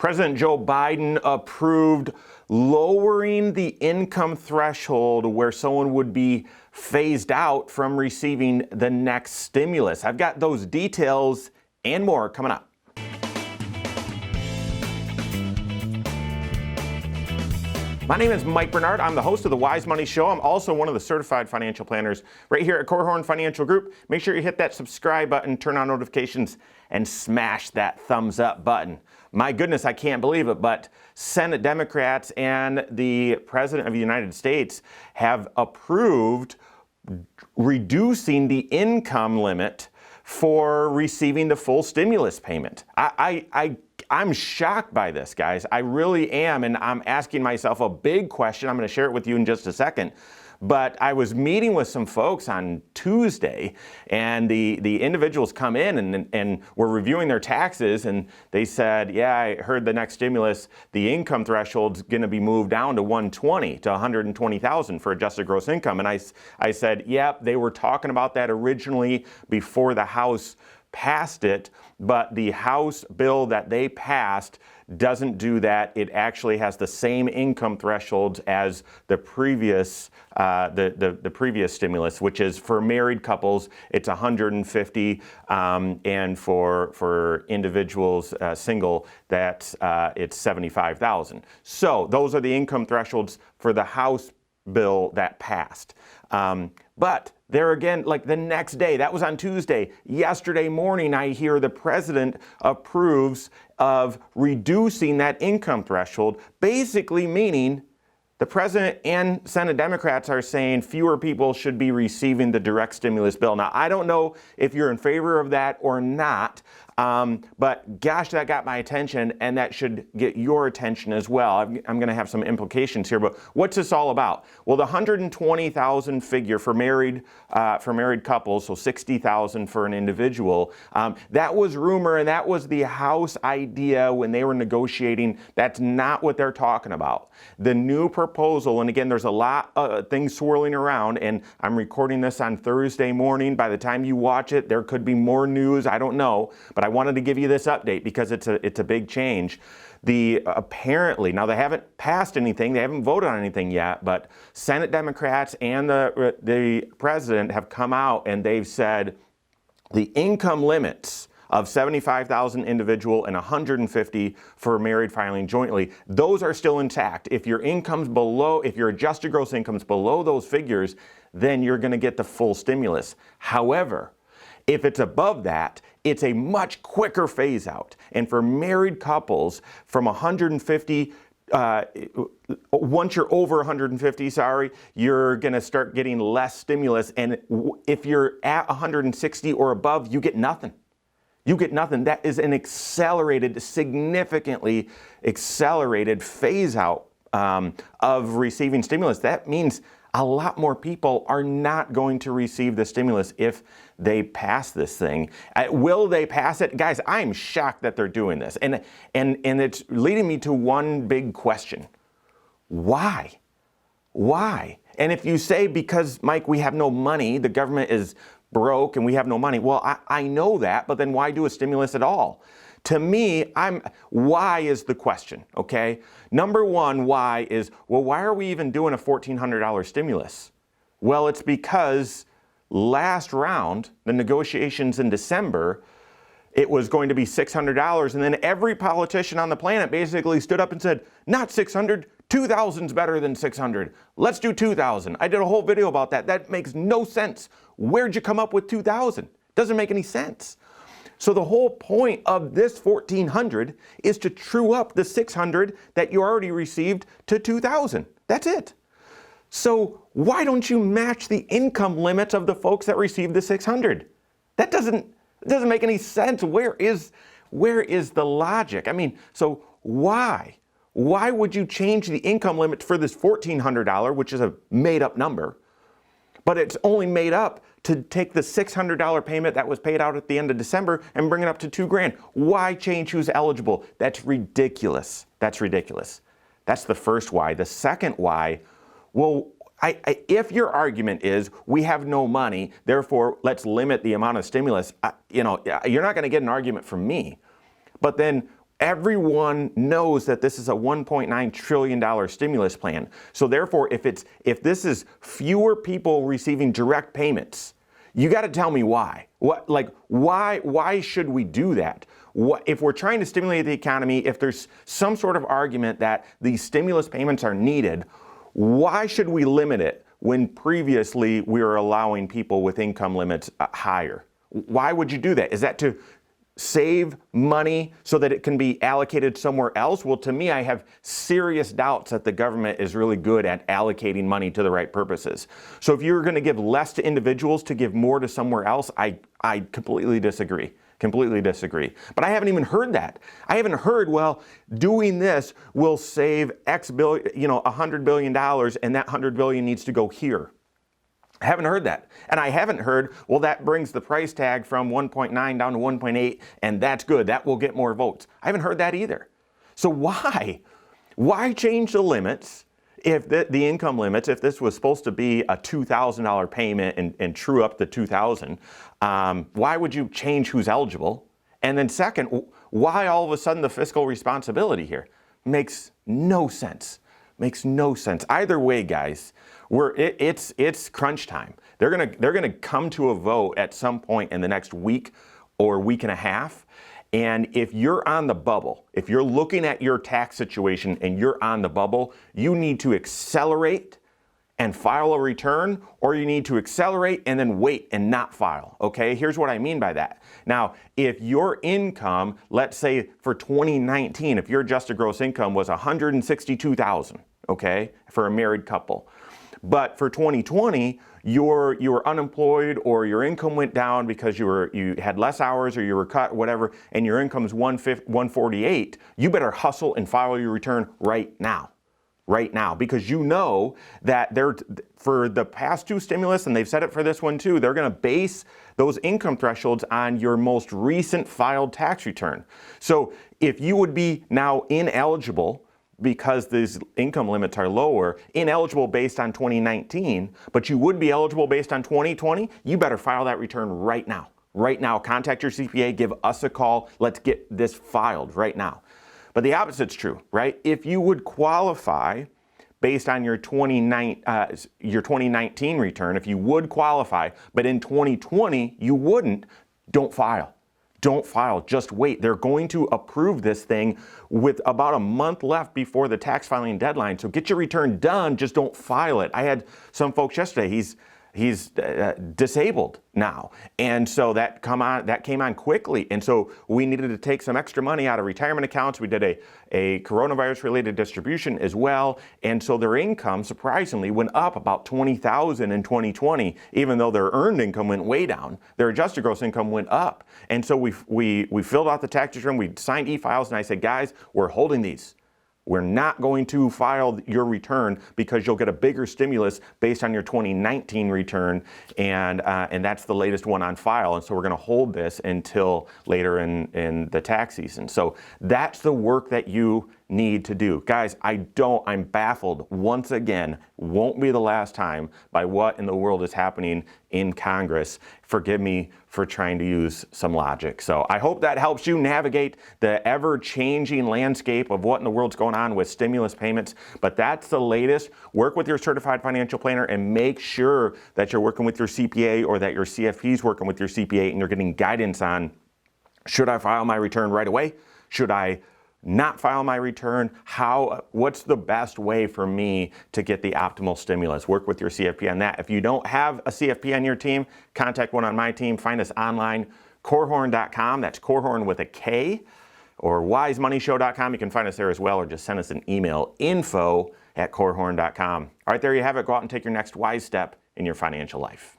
President Joe Biden approved lowering the income threshold where someone would be phased out from receiving the next stimulus. I've got those details and more coming up. My name is Mike Bernard. I'm the host of the Wise Money Show. I'm also one of the certified financial planners right here at Korhorn Financial Group. Make sure you hit that subscribe button, turn on notifications, and smash that thumbs up button. My goodness, I can't believe it, but Senate Democrats and the President of the United States have approved reducing the income limit for receiving the full stimulus payment. I'm shocked by this, guys. I really am, and I'm asking myself a big question. I'm going to share it with you in just a second. But I was meeting with some folks on Tuesday, and the individuals come in and were reviewing their taxes, and they said, yeah, I heard the next stimulus, the income threshold's going to be moved down to 120 to 120,000 for adjusted gross income. And I said, yep, they were talking about that originally before the House passed it, but the House bill that they passed doesn't do that. It actually has the same income thresholds as the previous the previous stimulus, which is for married couples, it's 150, and for individuals single, that's it's 75,000. So those are the income thresholds for the House bill that passed. But there again, like the next day, that was on Tuesday. Yesterday morning, I hear the president approves of reducing that income threshold, basically meaning the president and Senate Democrats are saying fewer people should be receiving the direct stimulus bill. Now, I don't know if you're in favor of that or not, but gosh, that got my attention, and that should get your attention as well. I'm going to have some implications here, but what's this all about? Well, the 120,000 figure for married couples, so 60,000 for an individual, that was rumor, and that was the House idea when they were negotiating. That's not what they're talking about. The new proposal, and again, there's a lot of things swirling around, and I'm recording this on Thursday morning. By the time you watch it, there could be more news. I don't know, but I wanted to give you this update because it's a big change. Apparently, now they haven't passed anything, they haven't voted on anything yet, but Senate Democrats and the president have come out and they've said the income limits of 75,000 individual and 150 for married filing jointly, those are still intact. If your income's below, if your adjusted gross income's below those figures, then you're going to get the full stimulus. However, if it's above that, it's a much quicker phase out. And for married couples from 150, once you're over 150, you're going to start getting less stimulus. And if you're at 160 or above, you get nothing. You get nothing. That is an accelerated, significantly accelerated phase out of receiving stimulus. That means a lot more people are not going to receive the stimulus if they pass this thing. Will they pass it? Guys, I'm shocked that they're doing this. And it's leading me to one big question. Why? Why? And if you say, because, Mike, we have no money, the government is broke and we have no money. Well, I know that, but then why do a stimulus at all? To me, why is the question, okay? Number one, why is, well, why are we even doing a $1,400 stimulus? Well, it's because last round, the negotiations in December, it was going to be $600, and then every politician on the planet basically stood up and said, not 600, 2,000's better than 600. Let's do 2,000. I did a whole video about that. That makes no sense. Where'd you come up with 2,000? Doesn't make any sense. So the whole point of this 1,400 is to true up the 600 that you already received to 2,000. That's it. So why don't you match the income limits of the folks that received the 600? That doesn't make any sense. Where is the logic? I mean, so why? Why would you change the income limit for this $1,400, which is a made-up number, but it's only made up to take the $600 payment that was paid out at the end of December and bring it up to $2,000. Why change who's eligible? That's ridiculous. That's ridiculous. That's the first why. The second why, well, if your argument is we have no money, therefore let's limit the amount of stimulus, you're not going to get an argument from me. But then Everyone knows that this is a $1.9 trillion stimulus plan. So therefore, if this is fewer people receiving direct payments, you got to tell me why. Why should we do that? If we're trying to stimulate the economy, if there's some sort of argument that these stimulus payments are needed, why should we limit it when previously we were allowing people with income limits higher? Why would you do that? Is that to save money so that it can be allocated somewhere else? Well, to me, I have serious doubts that the government is really good at allocating money to the right purposes. So if you're going to give less to individuals to give more to somewhere else, I completely disagree. Completely disagree. But I haven't even heard that. I haven't heard, well, doing this will save X billion, $100 billion, and that $100 billion needs to go here. I haven't heard that. And I haven't heard, well, that brings the price tag from 1.9 down to 1.8, and that's good. That will get more votes. I haven't heard that either. So why? Why change the limits if the income limits, if this was supposed to be a $2,000 payment and true up the $2,000, why would you change who's eligible? And then second, why all of a sudden the fiscal responsibility here? Makes no sense. Makes no sense. Either way, guys, it's crunch time. They're gonna come to a vote at some point in the next week or week and a half. And if you're on the bubble, if you're looking at your tax situation and you're on the bubble, you need to accelerate and file a return, or you need to accelerate and then wait and not file. Okay, here's what I mean by that. Now, if your income, let's say for 2019, if your adjusted gross income was $162,000, okay, for a married couple, but for 2020, you were unemployed or your income went down because you had less hours or you were cut, whatever, and your income is $148, you better hustle and file your return right now. Right now, because you know that for the past two stimulus, and they've said it for this one too, they're going to base those income thresholds on your most recent filed tax return. So if you would be now ineligible because these income limits are lower, ineligible based on 2019, but you would be eligible based on 2020, you better file that return right now. Right now, contact your CPA, give us a call, let's get this filed right now. But the opposite's true, right? If you would qualify based on your 2019 return, if you would qualify, but in 2020 you wouldn't, don't file. Don't file, just wait. They're going to approve this thing with about a month left before the tax filing deadline. So get your return done, just don't file it. I had some folks yesterday, he's disabled now. And so that came on quickly. And so we needed to take some extra money out of retirement accounts. We did a coronavirus related distribution as well. And so their income surprisingly went up about $20,000 in 2020, even though their earned income went way down. Their adjusted gross income went up. And so we filled out the tax return, we signed e-files, and I said, guys, we're holding these. We're not going to file your return because you'll get a bigger stimulus based on your 2019 return, and that's the latest one on file. And so we're going to hold this until later in the tax season. So that's the work that you need to do. Guys, I'm baffled once again, won't be the last time, by what in the world is happening in Congress. Forgive me for trying to use some logic. So I hope that helps you navigate the ever-changing landscape of what in the world's going on with stimulus payments. But that's the latest. Work with your certified financial planner and make sure that you're working with your CPA or that your CFP is working with your CPA and you're getting guidance on, should I file my return right away? Should I not file my return? What's the best way for me to get the optimal stimulus? Work with your CFP on that. If you don't have a CFP on your team, contact one on my team. Find us online, korhorn.com. That's Korhorn with a K, or wisemoneyshow.com. You can find us there as well, or just send us an email, info@korhorn.com. All right, there you have it. Go out and take your next wise step in your financial life.